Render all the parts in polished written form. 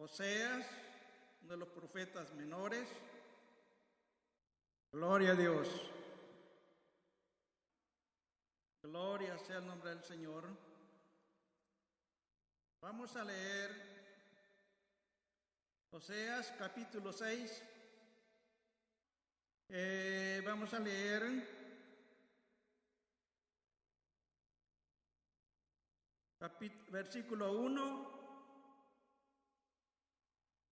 Oseas, uno de los profetas menores. Gloria a Dios. Gloria sea el nombre del Señor. Vamos a leer Oseas capítulo 6. Vamos a leer versículo 1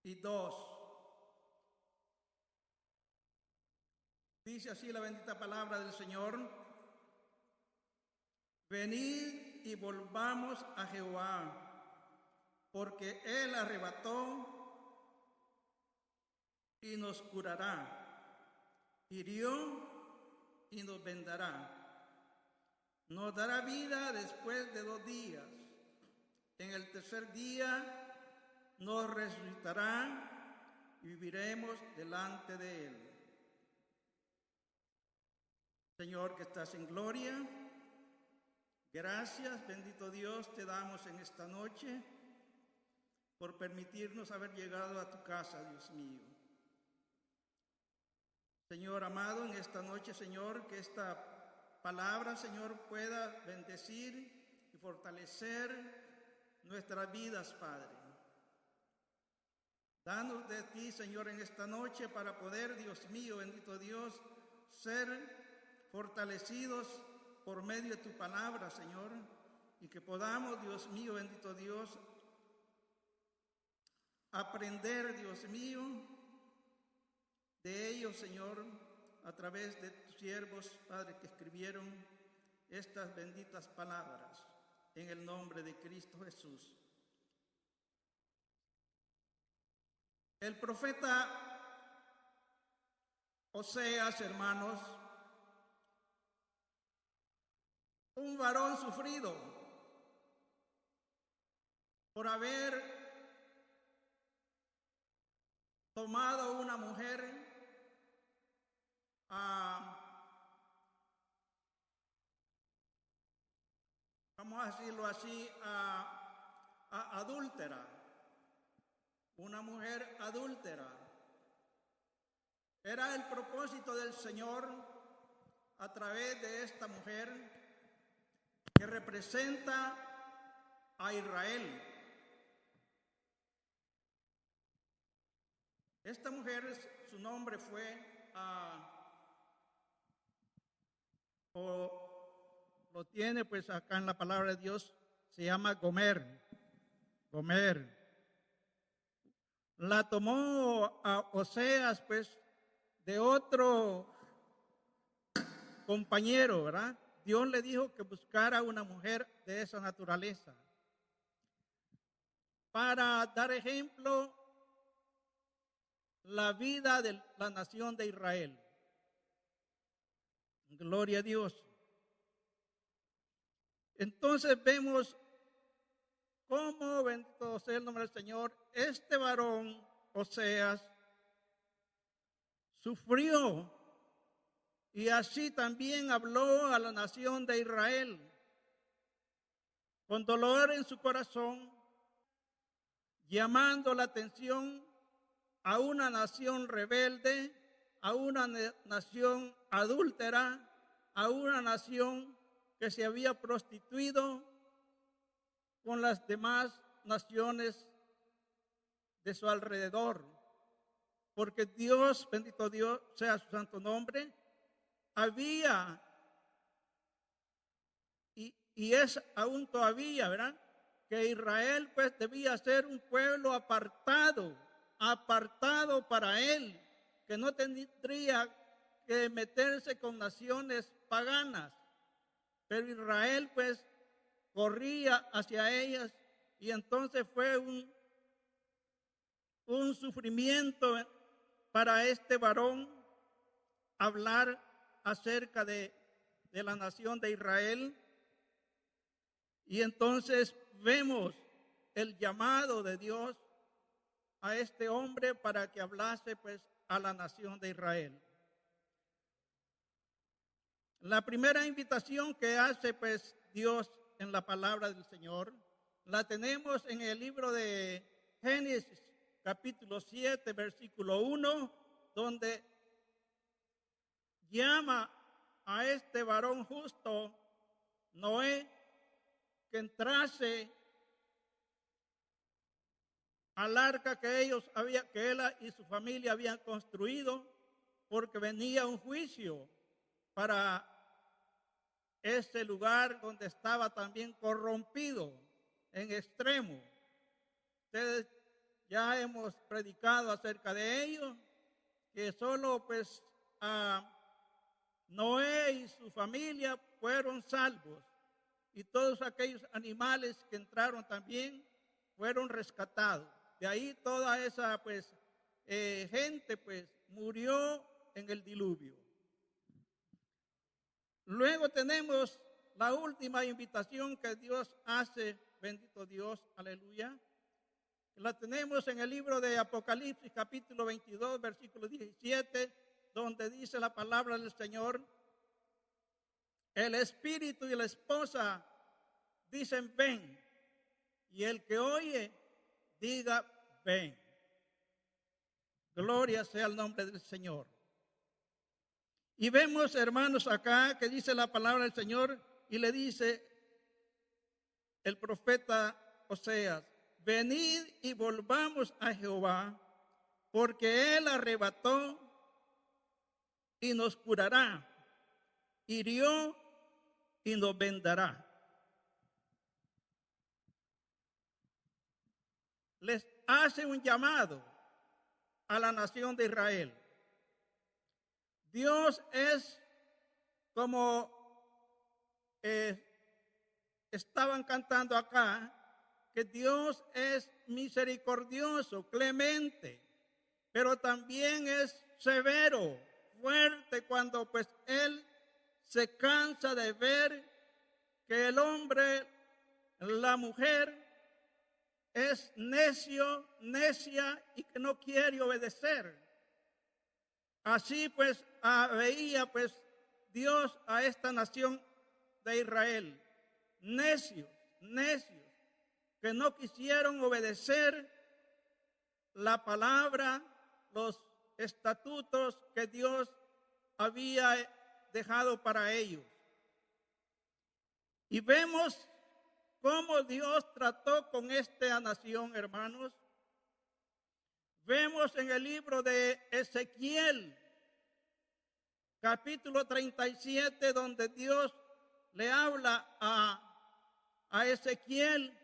y 2. Dice así la bendita palabra del Señor: venid y volvamos a Jehová, porque Él arrebató y nos curará, hirió y nos vendará. Nos dará vida después de 2 días. En el tercer día nos resucitará y viviremos delante de Él. Señor, que estás en gloria, gracias, bendito Dios, te damos en esta noche por permitirnos haber llegado a tu casa, Dios mío. Señor amado, en esta noche, Señor, que esta palabra, Señor, pueda bendecir y fortalecer nuestras vidas, Padre. Danos de ti, Señor, en esta noche para poder, Dios mío, bendito Dios, ser fortalecidos por medio de tu palabra, Señor, y que podamos, Dios mío, bendito Dios, aprender, Dios mío, de ellos, Señor, a través de tus siervos, Padre, que escribieron estas benditas palabras, en el nombre de Cristo Jesús. El profeta Oseas, hermanos, un varón sufrido por haber tomado una mujer vamos a decirlo así, adúltera, una mujer adúltera. Era el propósito del Señor a través de esta mujer que representa a Israel. Esta mujer, su nombre fue, lo tiene pues acá en la palabra de Dios, se llama Gomer. La tomó a Oseas pues de otro compañero, ¿verdad? Dios le dijo que buscara una mujer de esa naturaleza para dar ejemplo la vida de la nación de Israel. Gloria a Dios. Entonces vemos cómo, bendito sea el nombre del Señor, este varón, Oseas, sufrió y así también habló a la nación de Israel, con dolor en su corazón, llamando la atención a una nación rebelde, a una nación adúltera, a una nación que se había prostituido con las demás naciones de su alrededor. Porque Dios, bendito Dios sea su santo nombre, había y es aún todavía, ¿verdad?, que Israel pues debía ser un pueblo apartado para él, que no tendría que meterse con naciones paganas. Pero Israel pues corría hacia ellas y entonces fue un sufrimiento para este varón hablar acerca de la nación de Israel. Y entonces vemos el llamado de Dios a este hombre para que hablase pues a la nación de Israel. La primera invitación que hace pues Dios en la palabra del Señor la tenemos en el libro de Génesis capítulo 7, versículo 1, donde llama a este varón justo, Noé, que entrase al arca que él y su familia habían construido, porque venía un juicio para ese lugar donde estaba también corrompido en extremo. Ustedes ya hemos predicado acerca de ello, que solo pues Noé y su familia fueron salvos, y todos aquellos animales que entraron también fueron rescatados. De ahí toda esa pues gente pues murió en el diluvio. Luego tenemos la última invitación que Dios hace, bendito Dios, aleluya. La tenemos en el libro de Apocalipsis, capítulo 22, versículo 17, donde dice la palabra del Señor: el espíritu y la esposa dicen ven, y el que oye diga ven. Gloria sea el nombre del Señor. Y vemos, hermanos, acá que dice la palabra del Señor, y le dice el profeta Oseas: venid y volvamos a Jehová, porque Él arrebató y nos curará, hirió y nos vendará. Les hace un llamado a la nación de Israel. Dios es como estaban cantando acá, que Dios es misericordioso, clemente, pero también es severo, fuerte, cuando pues Él se cansa de ver que el hombre, la mujer, es necio, necia y que no quiere obedecer. Así pues veía pues Dios a esta nación de Israel, necios, que no quisieron obedecer la palabra, los estatutos que Dios había dejado para ellos. Y vemos cómo Dios trató con esta nación, hermanos. Vemos en el libro de Ezequiel, capítulo 37, donde Dios le habla a Ezequiel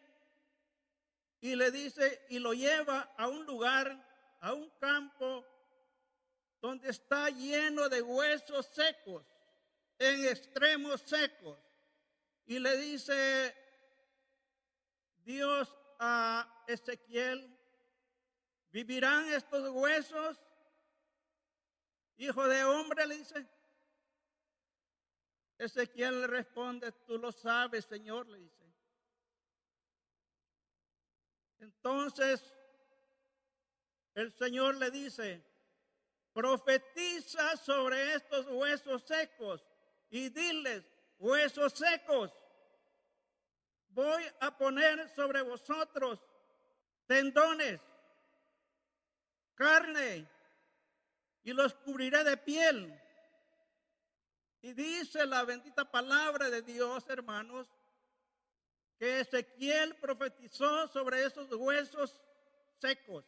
y le dice, y lo lleva a un lugar, a un campo donde está lleno de huesos secos, en extremos secos. Y le dice Dios a Ezequiel: ¿vivirán estos huesos? Hijo de hombre, le dice. Ezequiel le responde: tú lo sabes, Señor, le dice. Entonces el Señor le dice: profetiza sobre estos huesos secos y diles: huesos secos, voy a poner sobre vosotros tendones, carne, y los cubriré de piel. Y dice la bendita palabra de Dios, hermanos, que Ezequiel profetizó sobre esos huesos secos.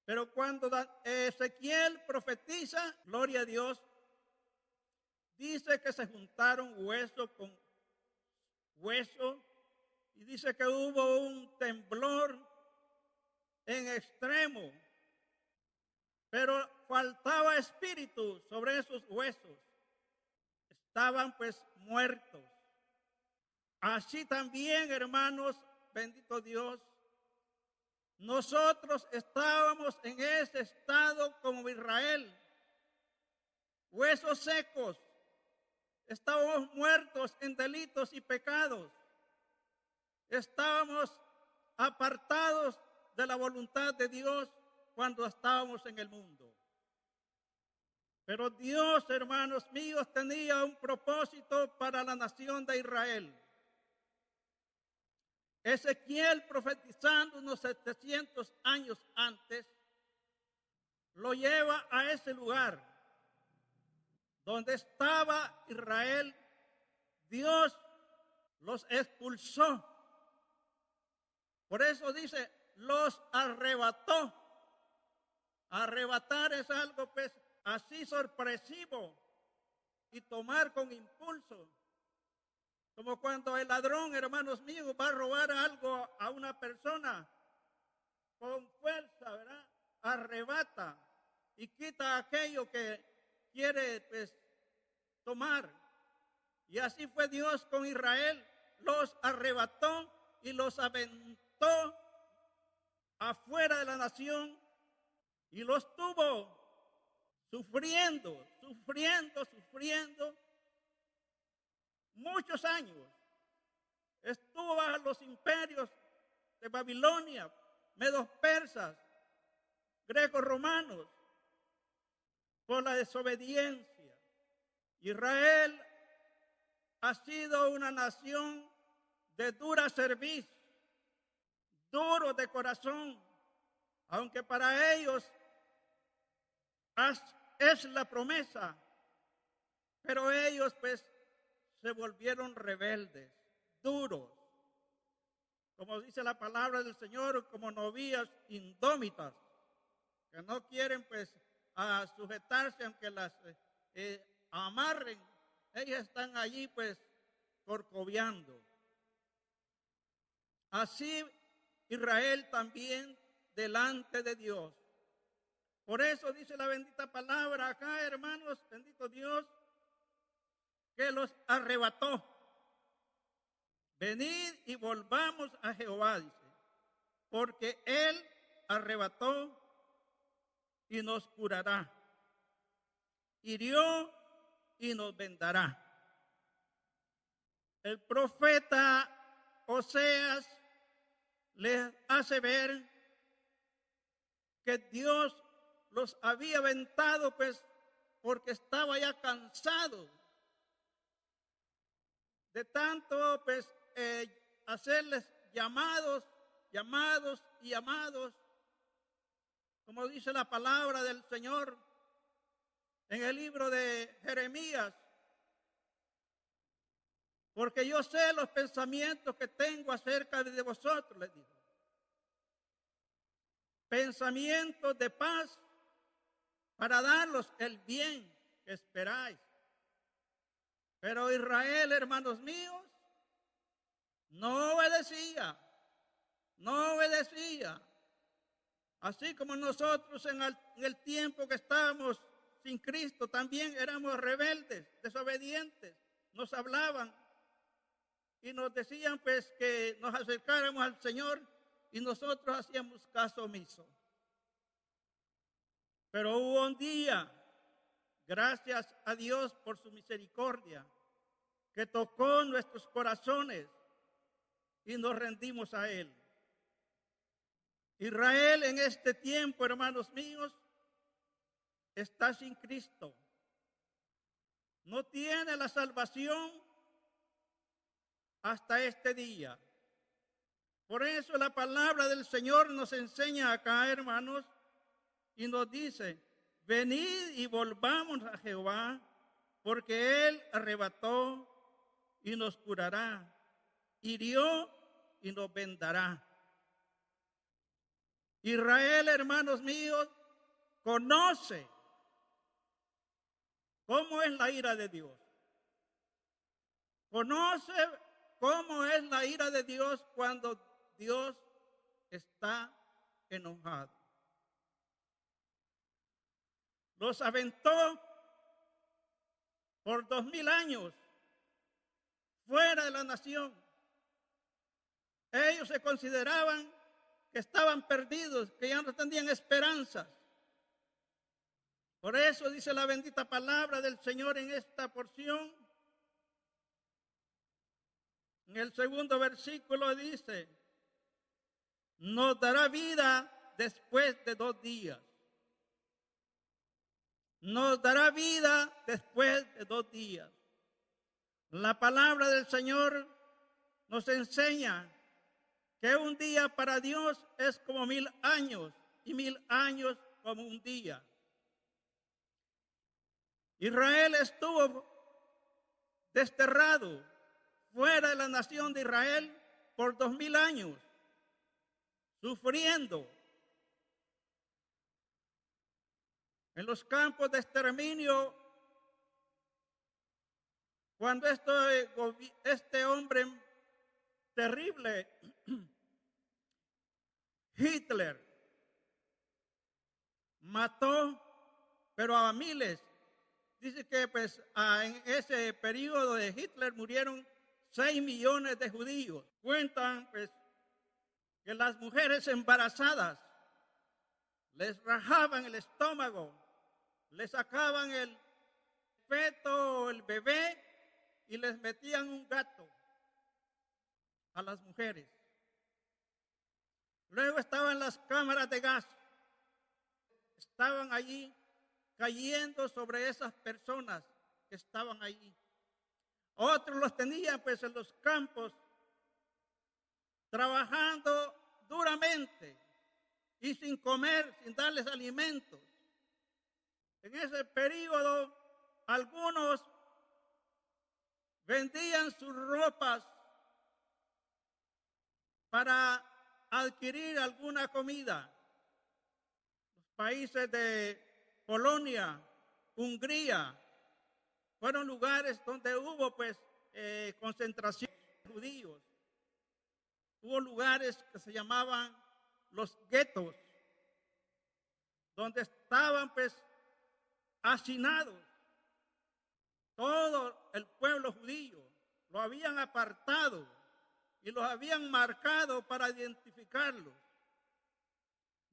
Pero cuando Ezequiel profetiza, gloria a Dios, dice que se juntaron hueso con hueso, y dice que hubo un temblor en extremo, pero faltaba espíritu sobre esos huesos. Estaban pues muertos. Así también, hermanos, bendito Dios, nosotros estábamos en ese estado como Israel, huesos secos, estábamos muertos en delitos y pecados, estábamos apartados de la voluntad de Dios cuando estábamos en el mundo. Pero Dios, hermanos míos, tenía un propósito para la nación de Israel. Ezequiel, profetizando unos 700 años antes, lo lleva a ese lugar donde estaba Israel. Dios los expulsó. Por eso dice, los arrebató. Arrebatar es algo pues así sorpresivo y tomar con impulso. Como cuando el ladrón, hermanos míos, va a robar algo a una persona con fuerza, ¿verdad? Arrebata y quita aquello que quiere pues tomar. Y así fue Dios con Israel. Los arrebató y los aventó afuera de la nación y los tuvo sufriendo muchos años. Estuvo bajo los imperios de Babilonia, medos persas, grecos romanos, por la desobediencia. Israel ha sido una nación de dura cerviz, duro de corazón, aunque para ellos es la promesa, pero ellos pues se volvieron rebeldes, duros, como dice la palabra del Señor, como novillas indómitas, que no quieren pues a sujetarse aunque las amarren. Ellas están allí pues corcoviando. Así Israel también delante de Dios. Por eso dice la bendita palabra acá, hermanos, bendito Dios, que los arrebató. Venid y volvamos a Jehová, dice, porque Él arrebató y nos curará, hirió y nos vendará. El profeta Oseas les hace ver que Dios los había aventado pues porque estaba ya cansado de tanto pues hacerles llamados, como dice la palabra del Señor en el libro de Jeremías, porque yo sé los pensamientos que tengo acerca de vosotros, les dijo. Pensamientos de paz para daros el bien que esperáis. Pero Israel, hermanos míos, no obedecía. Así como nosotros en el tiempo que estábamos sin Cristo, también éramos rebeldes, desobedientes. Nos hablaban y nos decían pues que nos acercáramos al Señor y nosotros hacíamos caso omiso. Pero hubo un día, gracias a Dios por su misericordia, que tocó nuestros corazones y nos rendimos a Él. Israel en este tiempo, hermanos míos, está sin Cristo. No tiene la salvación hasta este día. Por eso la palabra del Señor nos enseña acá, hermanos, y nos dice, venid y volvamos a Jehová, porque Él arrebató y nos curará, hirió y nos vendará. Israel, hermanos míos, conoce cómo es la ira de Dios. Conoce cómo es la ira de Dios cuando Dios está enojado. Los aventó por 2000 años fuera de la nación. Ellos se consideraban que estaban perdidos, que ya no tenían esperanzas. Por eso dice la bendita palabra del Señor en esta porción. En el segundo versículo dice, nos dará vida después de 2 días. Nos dará vida después de 2 días. La palabra del Señor nos enseña que un día para Dios es como 1000 años y 1000 años como un día. Israel estuvo desterrado fuera de la nación de Israel por 2000 años, sufriendo en los campos de exterminio. Cuando este hombre terrible, Hitler, mató, pero a miles. Dice que pues en ese periodo de Hitler murieron 6 millones de judíos. Cuentan pues que las mujeres embarazadas les rajaban el estómago, les sacaban el feto, el bebé, y les metían un gato a las mujeres. Luego estaban las cámaras de gas, estaban allí cayendo sobre esas personas que estaban allí. Otros los tenían pues en los campos, trabajando duramente y sin comer, sin darles alimentos. En ese periodo, algunos vendían sus ropas para adquirir alguna comida. Los países de Polonia, Hungría, fueron lugares donde hubo pues concentración de judíos. Hubo lugares que se llamaban los guetos, donde estaban pues hacinados. Todo el pueblo judío lo habían apartado y los habían marcado para identificarlos.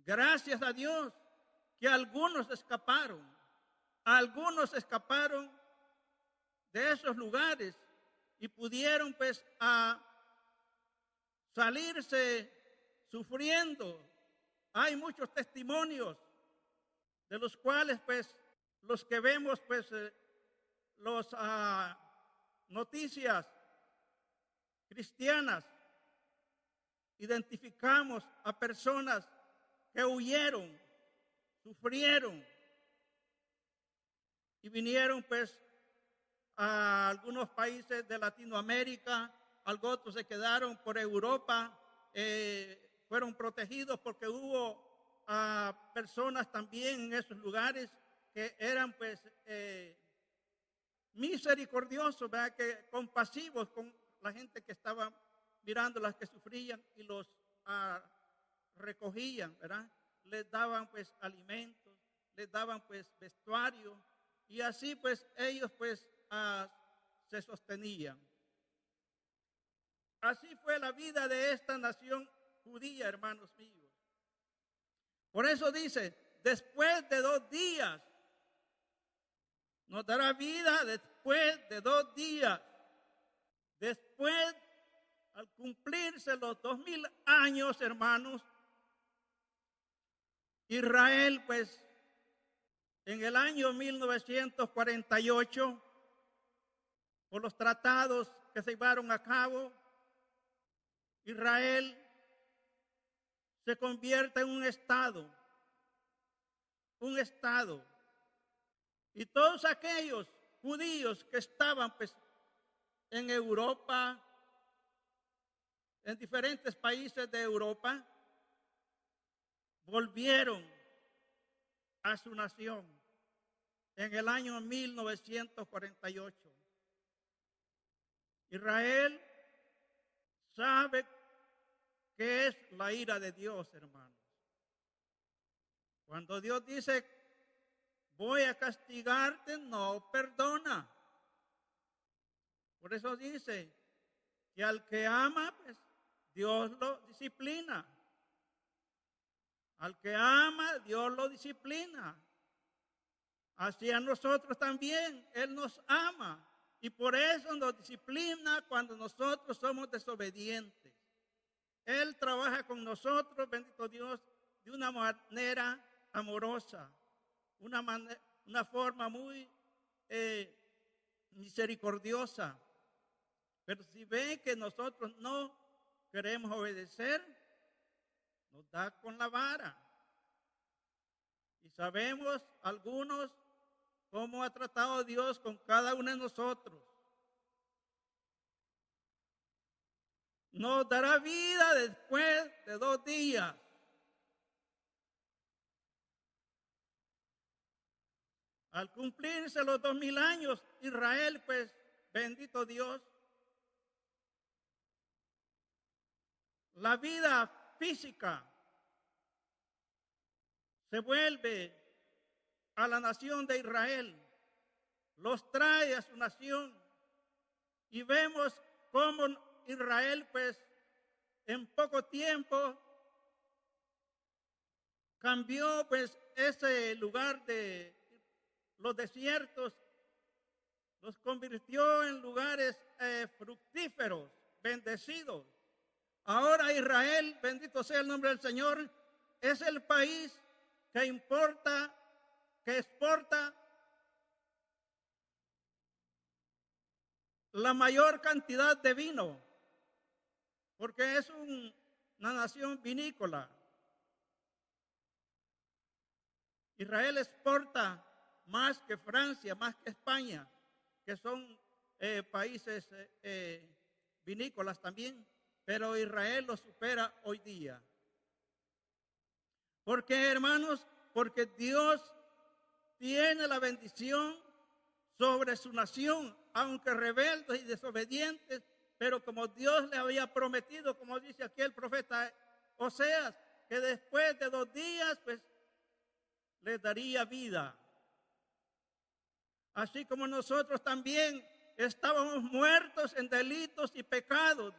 Gracias a Dios que algunos escaparon de esos lugares y pudieron pues a salirse sufriendo. Hay muchos testimonios de los cuales pues los que vemos pues los noticias cristianas, identificamos a personas que huyeron, sufrieron y vinieron pues a algunos países de Latinoamérica. Algunos se quedaron por Europa, fueron protegidos porque hubo personas también en esos lugares que eran pues misericordiosos, ¿verdad? Que compasivos con la gente que estaba mirando, las que sufrían, y los recogían, ¿verdad? Les daban pues alimentos, les daban pues vestuario, y así pues ellos pues se sostenían. Así fue la vida de esta nación judía, hermanos míos. Por eso dice, después de 2 días, nos dará vida después de 2 días. Después, al cumplirse los 2000 años, hermanos, Israel, pues, en el año 1948, por los tratados que se llevaron a cabo, Israel se convierte en un estado. Y todos aquellos judíos que estaban pues en Europa, en diferentes países de Europa, volvieron a su nación en el año 1948. Israel sabe que es la ira de Dios, hermanos. Cuando Dios dice, voy a castigarte, no perdona. Por eso dice que al que ama, pues Dios lo disciplina. Al que ama, Dios lo disciplina. Así a nosotros también, Él nos ama. Y por eso nos disciplina cuando nosotros somos desobedientes. Él trabaja con nosotros, bendito Dios, de una manera amorosa, una forma muy misericordiosa. Pero si ve que nosotros no queremos obedecer, nos da con la vara. Y sabemos algunos cómo ha tratado Dios con cada uno de nosotros. Nos dará vida después de 2 días. Al cumplirse los 2000 años, Israel, pues, bendito Dios, la vida física se vuelve a la nación de Israel, los trae a su nación y vemos cómo Israel, pues, en poco tiempo cambió, pues, ese lugar de los desiertos, los convirtió en lugares fructíferos, bendecidos. Ahora Israel, bendito sea el nombre del Señor, es el país que exporta la mayor cantidad de vino, porque es una nación vinícola. Israel exporta más que Francia, más que España, que son países vinícolas también, pero Israel lo supera hoy día. ¿Por qué, hermanos? Porque Dios tiene la bendición sobre su nación, aunque rebeldes y desobedientes, pero como Dios le había prometido, como dice aquí el profeta Oseas, que después de 2 días, pues, les daría vida. Así como nosotros también estábamos muertos en delitos y pecados,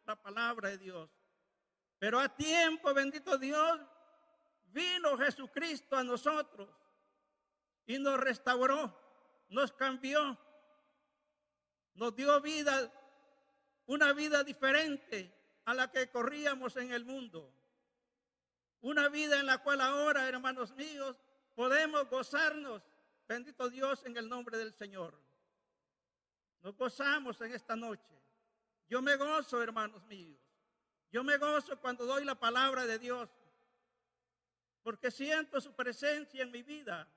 la palabra de Dios. Pero a tiempo, bendito Dios, vino Jesucristo a nosotros y nos restauró, nos cambió, nos dio vida, una vida diferente a la que corríamos en el mundo. Una vida en la cual ahora, hermanos míos, podemos gozarnos, bendito Dios, en el nombre del Señor. Nos gozamos en esta noche. Yo me gozo, hermanos míos. Yo me gozo cuando doy la palabra de Dios, porque siento su presencia en mi vida.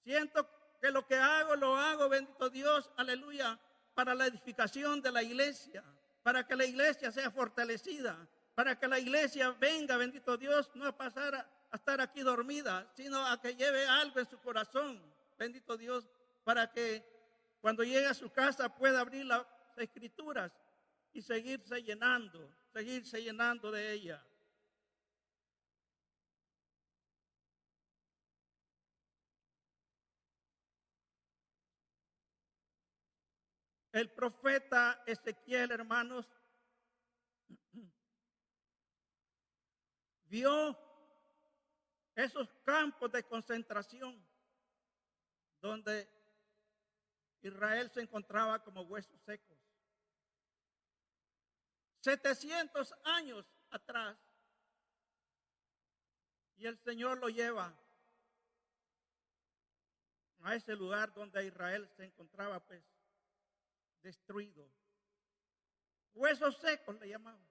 Siento que lo que hago, lo hago, bendito Dios, aleluya, para la edificación de la iglesia, para que la iglesia sea fortalecida, para que la iglesia venga, bendito Dios, no a pasar a estar aquí dormida, sino a que lleve algo en su corazón, bendito Dios, para que cuando llegue a su casa pueda abrir las escrituras y seguirse llenando de ella. El profeta Ezequiel, hermanos, vio esos campos de concentración donde Israel se encontraba como huesos secos. 700 años atrás, y el Señor lo lleva a ese lugar donde Israel se encontraba, pues, destruido. Huesos secos le llamaban.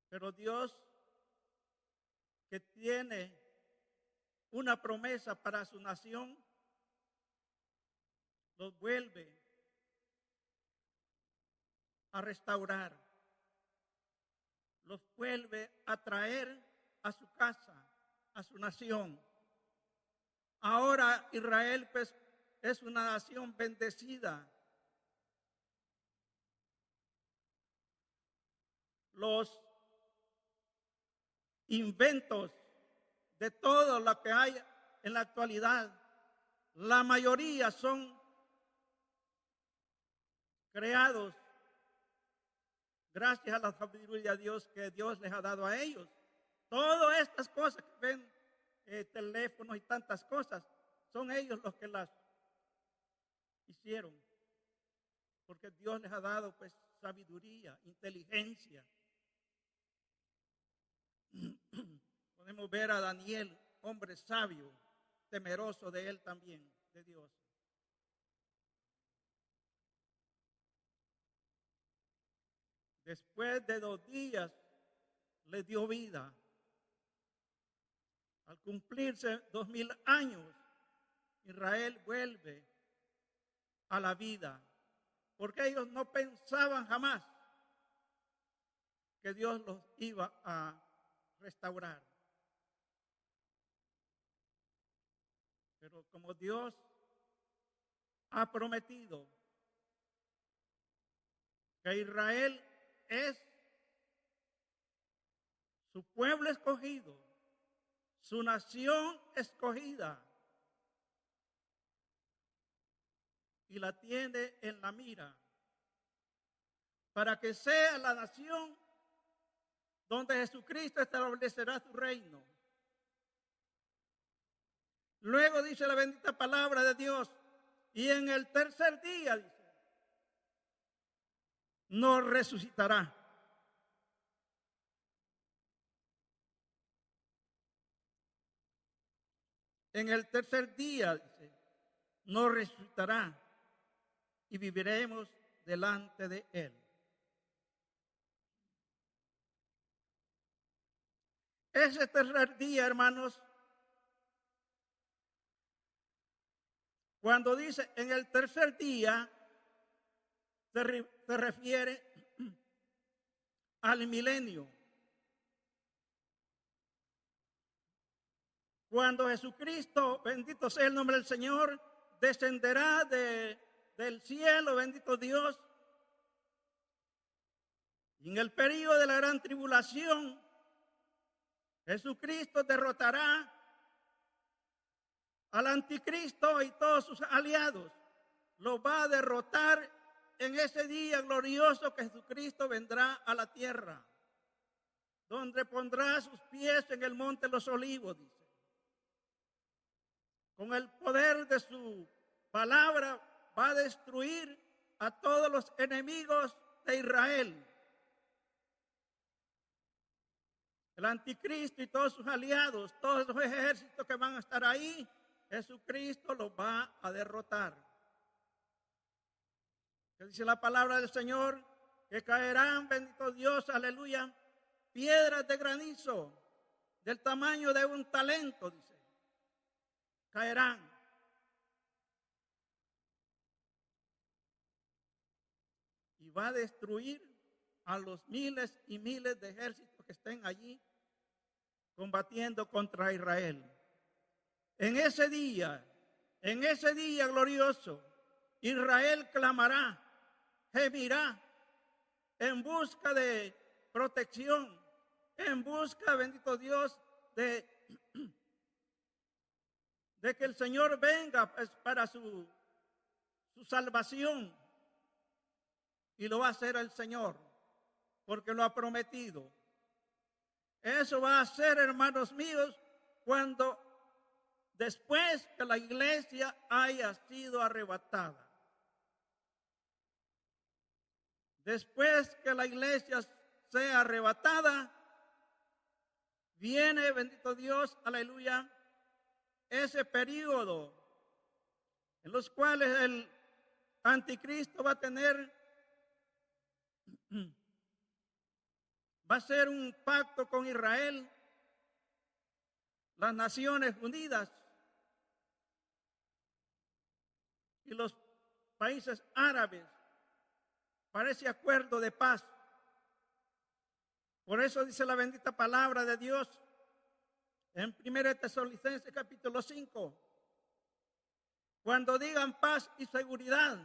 Pero Dios, que tiene una promesa para su nación, los vuelve a restaurar, los vuelve a traer a su casa, a su nación. Ahora Israel, pues, es una nación bendecida. Los inventos de todo lo que hay en la actualidad, la mayoría son creados gracias a la sabiduría de Dios que Dios les ha dado a ellos. Todas estas cosas que ven, teléfonos y tantas cosas, son ellos los que las hicieron, porque Dios les ha dado, pues, sabiduría, inteligencia. Podemos ver a Daniel, hombre sabio, temeroso de él también, de Dios. después de 2 días, le dio vida. Al cumplirse 2000 años, Israel vuelve a la vida, porque ellos no pensaban jamás que Dios los iba a restaurar. Pero como Dios ha prometido que Israel es su pueblo escogido, su nación escogida, y la tiene en la mira, para que sea la nación donde Jesucristo establecerá su reino. Luego dice la bendita palabra de Dios, y en el tercer día, dice, nos resucitará. En el tercer día, dice, nos resucitará y viviremos delante de Él. Ese tercer día, hermanos, cuando dice en el tercer día, se refiere al milenio. Cuando Jesucristo, bendito sea el nombre del Señor, descenderá del cielo, bendito Dios, y en el período de la gran tribulación, Jesucristo derrotará al anticristo y todos sus aliados. Lo va a derrotar en ese día glorioso que Jesucristo vendrá a la tierra, donde pondrá sus pies en el monte de los olivos, dice. Con el poder de su palabra va a destruir a todos los enemigos de Israel. El anticristo y todos sus aliados, todos los ejércitos que van a estar ahí, Jesucristo los va a derrotar. ¿Qué dice la palabra del Señor? Que caerán, bendito Dios, aleluya, piedras de granizo del tamaño de un talento, dice. Caerán. Y va a destruir a los miles y miles de ejércitos que estén allí combatiendo contra Israel. En ese día glorioso, Israel clamará, gemirá en busca de protección, en busca, bendito Dios, de que el Señor venga pues, para su salvación. Y lo va a hacer el Señor, porque lo ha prometido. Eso va a ser, hermanos míos, cuando después que la iglesia haya sido arrebatada. Después que la iglesia sea arrebatada, viene, bendito Dios, aleluya, ese periodo en los cuales el anticristo va a tener, va a ser un pacto con Israel, las Naciones Unidas y los países árabes para ese acuerdo de paz. Por eso dice la bendita palabra de Dios en 1 Tesalonicenses capítulo 5. Cuando digan paz y seguridad,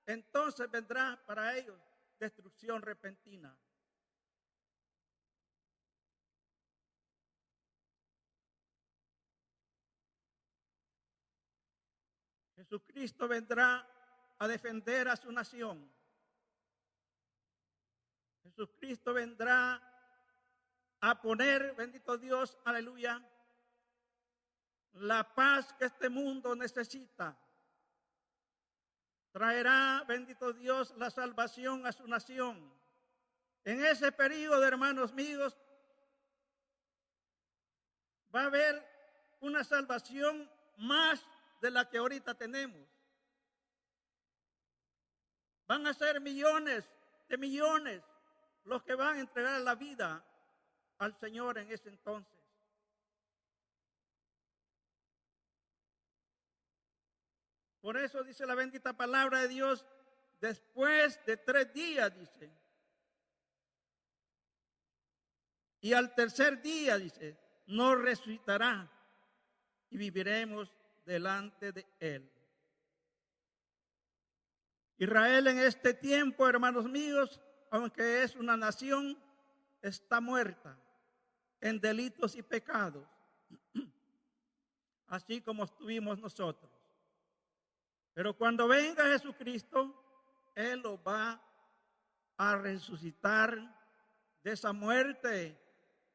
entonces vendrá para ellos destrucción repentina. Jesucristo vendrá a defender a su nación. Jesucristo vendrá a poner, bendito Dios, aleluya, la paz que este mundo necesita. Traerá, bendito Dios, la salvación a su nación. En ese periodo, hermanos míos, va a haber una salvación más de la que ahorita tenemos. Van a ser millones de millones los que van a entregar la vida al Señor en ese entonces. Por eso dice la bendita palabra de Dios, después de 3 días, dice, y al tercer día, dice, nos resucitará y viviremos delante de Él. Israel en este tiempo, hermanos míos, aunque es una nación, está muerta en delitos y pecados, así como estuvimos nosotros. Pero cuando venga Jesucristo, Él lo va a resucitar de esa muerte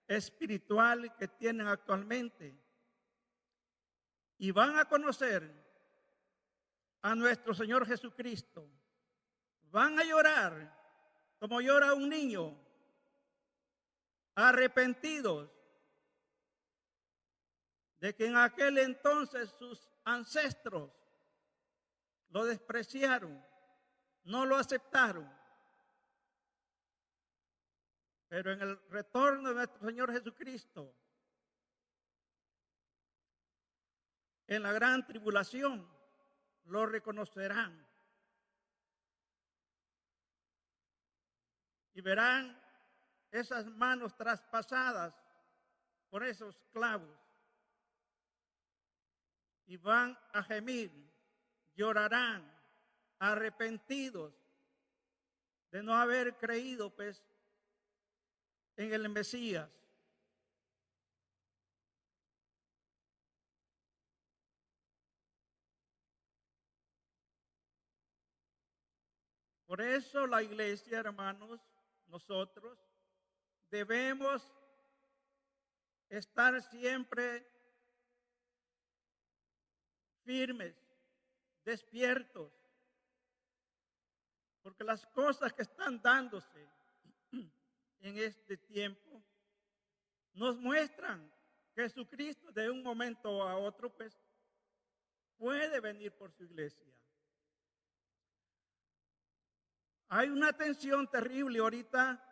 espiritual que tienen actualmente. Y van a conocer a nuestro Señor Jesucristo. Van a llorar como llora un niño, arrepentidos de que en aquel entonces sus ancestros lo despreciaron, no lo aceptaron. Pero en el retorno de nuestro Señor Jesucristo, en la gran tribulación, lo reconocerán. Y verán esas manos traspasadas por esos clavos. Y van a gemir, llorarán, arrepentidos de no haber creído, pues, en el Mesías. Por eso la iglesia, hermanos, nosotros debemos estar siempre firmes, despiertos, porque las cosas que están dándose en este tiempo nos muestran que Jesucristo de un momento a otro pues puede venir por su iglesia. Hay una tensión terrible ahorita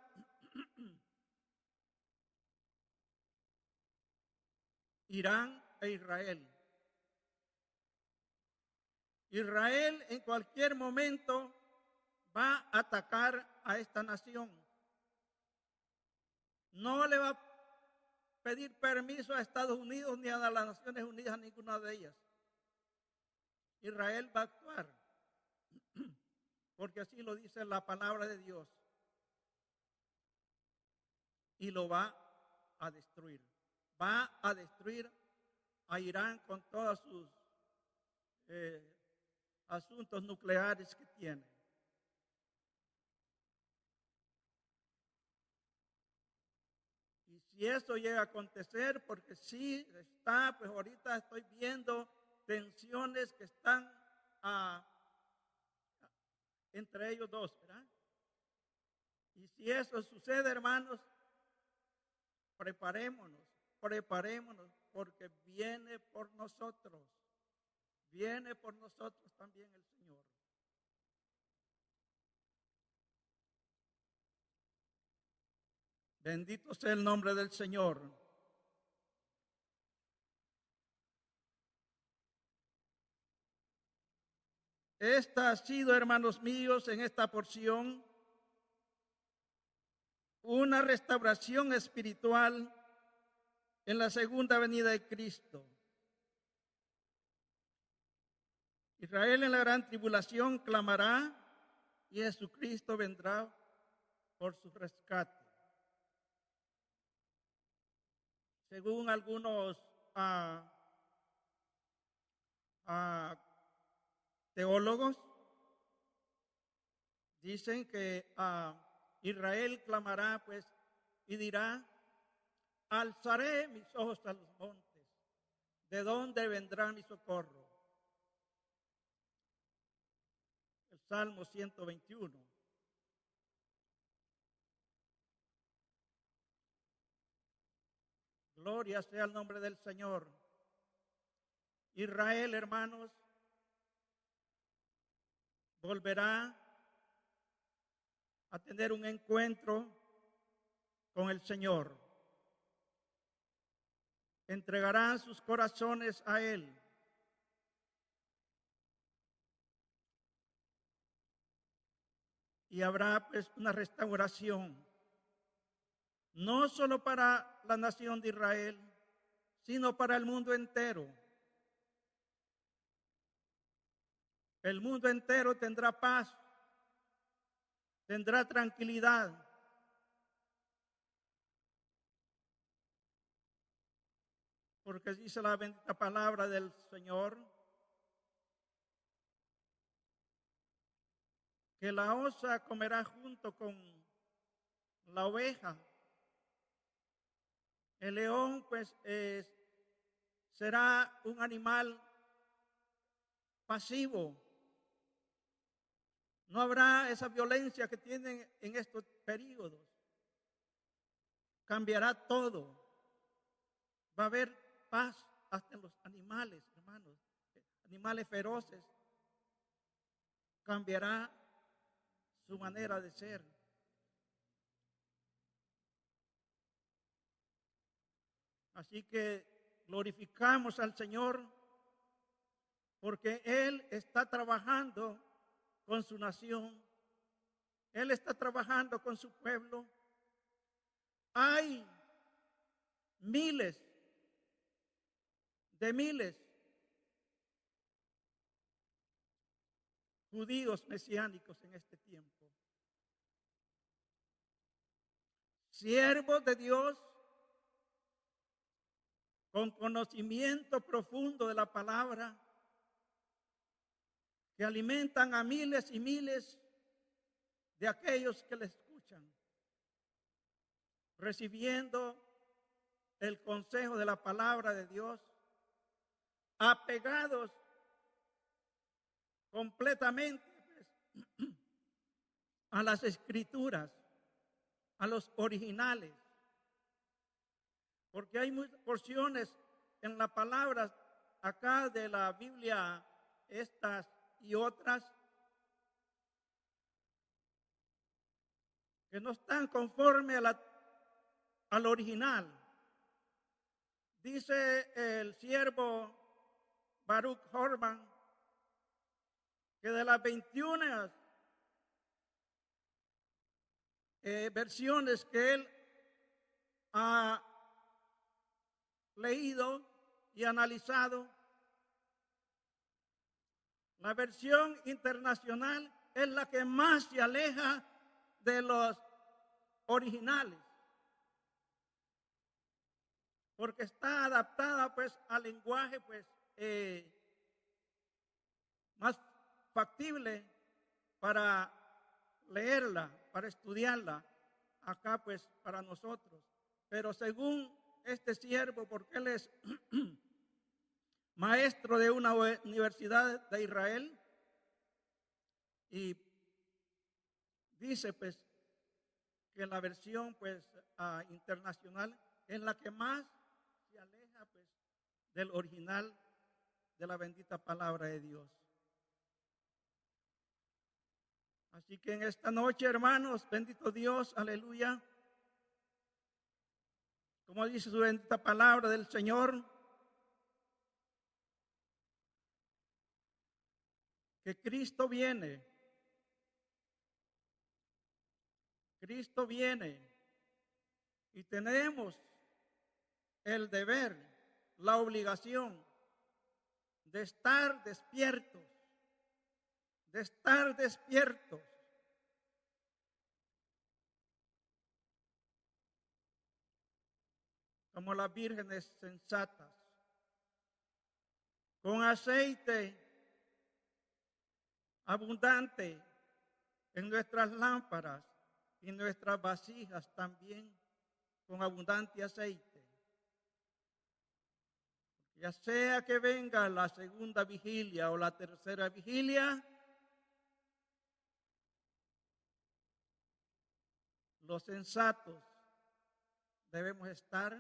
Irán e Israel. Israel en cualquier momento va a atacar a esta nación. No le va a pedir permiso a Estados Unidos ni a las Naciones Unidas, a ninguna de ellas. Israel va a actuar, porque así lo dice la palabra de Dios. Y lo va a destruir. Va a destruir a Irán con todos sus asuntos nucleares que tiene. Y si eso llega a acontecer, porque sí está, pues ahorita estoy viendo tensiones que están entre ellos dos, ¿verdad? Y si eso sucede, hermanos, preparémonos, porque viene por nosotros también el Señor. Bendito sea el nombre del Señor. Esta ha sido, hermanos míos, en esta porción, una restauración espiritual en la segunda venida de Cristo. Israel en la gran tribulación clamará y Jesucristo vendrá por su rescate. Según algunos teólogos, dicen que Israel clamará pues y dirá: alzaré mis ojos a los montes, ¿de dónde vendrá mi socorro? El Salmo 121. Gloria sea el nombre del Señor. Israel, hermanos, volverá a tener un encuentro con el Señor. Entregarán sus corazones a Él. Y habrá pues una restauración, no solo para la nación de Israel, sino para el mundo entero. El mundo entero tendrá paz, tendrá tranquilidad. Porque dice la bendita palabra del Señor que la osa comerá junto con la oveja. El león pues será un animal pasivo. No habrá esa violencia que tienen en estos periodos. Cambiará todo. Va a haber paz hasta en los animales, hermanos. Animales feroces. Cambiará su manera de ser. Así que glorificamos al Señor porque Él está trabajando con su nación. Él está trabajando con su pueblo. Hay miles de miles judíos mesiánicos en este tiempo. Siervos de Dios con conocimiento profundo de la palabra, que alimentan a miles y miles de aquellos que le escuchan, recibiendo el consejo de la palabra de Dios, apegados completamente pues, a las escrituras, a los originales, porque hay muchas porciones en la palabra acá de la Biblia, estas y otras, que no están conforme al original. Dice el siervo Baruch Horman que de las 21 versiones que él ha leído y analizado, la versión internacional es la que más se aleja de los originales, porque está adaptada pues al lenguaje pues más factible para leerla, para estudiarla acá pues para nosotros. Pero según este siervo, porque él es maestro de una universidad de Israel, y dice pues que la versión pues internacional es la que más se aleja pues del original de la bendita palabra de Dios. Así que en esta noche, hermanos, bendito Dios, aleluya, como dice su bendita palabra del Señor, que Cristo viene y tenemos el deber, la obligación de estar despiertos, como las vírgenes sensatas, con aceite abundante en nuestras lámparas y nuestras vasijas también con abundante aceite. Ya sea que venga la segunda vigilia o la tercera vigilia, los sensatos debemos estar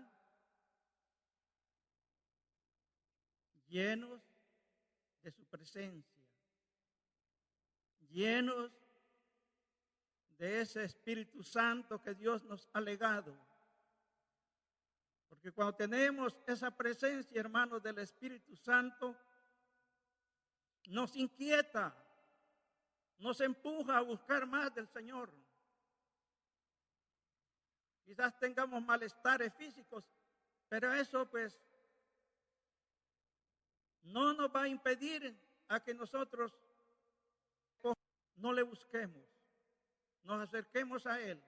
llenos de su presencia, llenos de ese Espíritu Santo que Dios nos ha legado. Porque cuando tenemos esa presencia, hermanos, del Espíritu Santo, nos inquieta, nos empuja a buscar más del Señor. Quizás tengamos malestares físicos, pero eso pues no nos va a impedir a que nosotros no le busquemos, nos acerquemos a Él.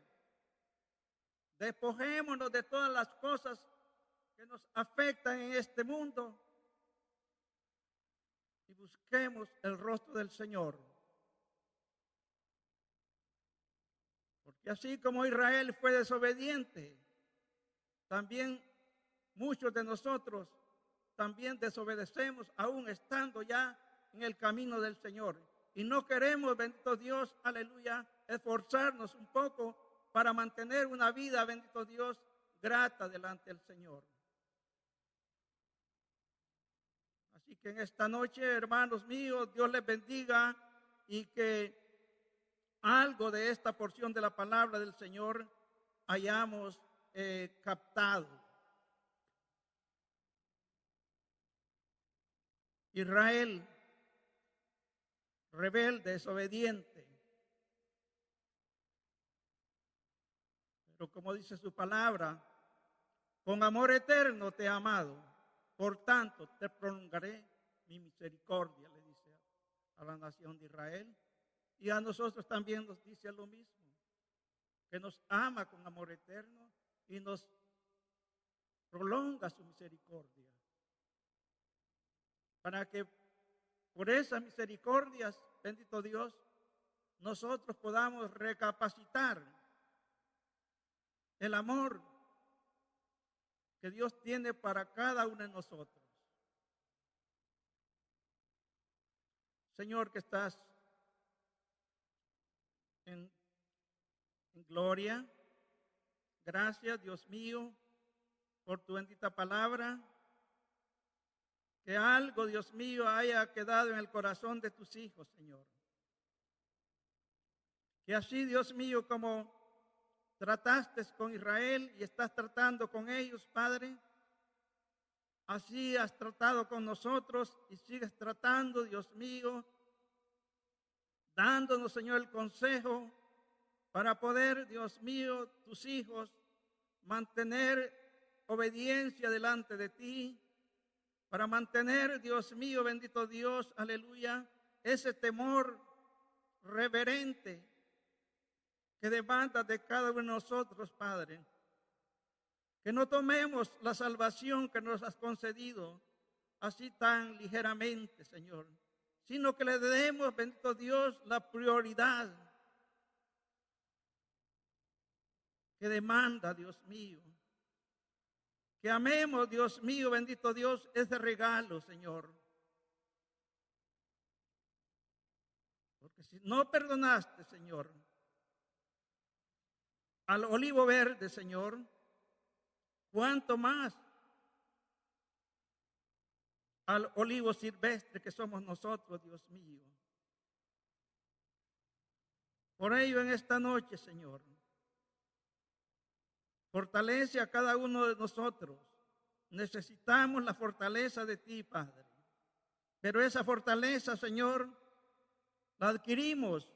Despojémonos de todas las cosas que nos afectan en este mundo y busquemos el rostro del Señor. Porque así como Israel fue desobediente, también muchos de nosotros también desobedecemos aún estando ya en el camino del Señor. Y no queremos, bendito Dios, aleluya, esforzarnos un poco para mantener una vida, bendito Dios, grata delante del Señor. Así que en esta noche, hermanos míos, Dios les bendiga y que algo de esta porción de la palabra del Señor hayamos captado. Israel, rebelde, desobediente. Pero como dice su palabra, con amor eterno te he amado, por tanto te prolongaré mi misericordia, le dice a la nación de Israel. Y a nosotros también nos dice lo mismo, que nos ama con amor eterno y nos prolonga su misericordia. Para que por esas misericordias, bendito Dios, nosotros podamos recapacitar el amor que Dios tiene para cada uno de nosotros. Señor, que estás en gloria, gracias, Dios mío, por tu bendita palabra. Que algo, Dios mío, haya quedado en el corazón de tus hijos, Señor. Que así, Dios mío, como trataste con Israel y estás tratando con ellos, Padre, así has tratado con nosotros y sigues tratando, Dios mío, dándonos, Señor, el consejo para poder, Dios mío, tus hijos, mantener obediencia delante de ti, para mantener, Dios mío, bendito Dios, aleluya, ese temor reverente que demanda de cada uno de nosotros, Padre. Que no tomemos la salvación que nos has concedido así tan ligeramente, Señor, sino que le demos, bendito Dios, la prioridad que demanda, Dios mío. Que amemos, Dios mío, bendito Dios, ese regalo, Señor. Porque si no perdonaste, Señor, al olivo verde, Señor, ¿cuánto más al olivo silvestre que somos nosotros, Dios mío? Por ello, en esta noche, Señor, fortalece a cada uno de nosotros. Necesitamos la fortaleza de ti, Padre. Pero esa fortaleza, Señor, la adquirimos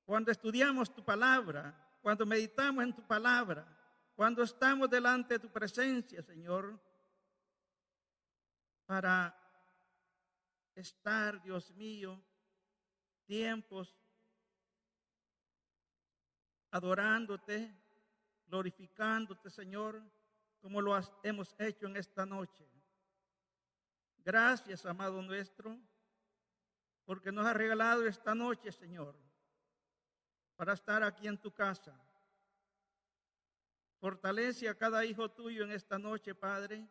cuando estudiamos tu palabra, cuando meditamos en tu palabra, cuando estamos delante de tu presencia, Señor, para estar, Dios mío, tiempos adorándote, glorificándote, Señor, como lo hemos hecho en esta noche. Gracias, amado nuestro, porque nos has regalado esta noche, Señor, para estar aquí en tu casa. Fortalece a cada hijo tuyo en esta noche, Padre,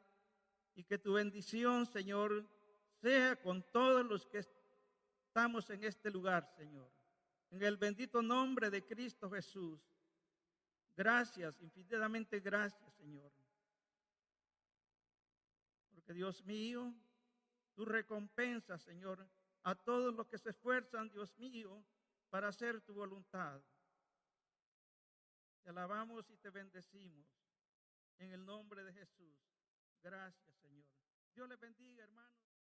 y que tu bendición, Señor, sea con todos los que estamos en este lugar, Señor. En el bendito nombre de Cristo Jesús. Gracias, infinitamente gracias, Señor. Porque Dios mío, tú recompensas, Señor, a todos los que se esfuerzan, Dios mío, para hacer tu voluntad. Te alabamos y te bendecimos en el nombre de Jesús. Gracias, Señor. Dios les bendiga, hermanos.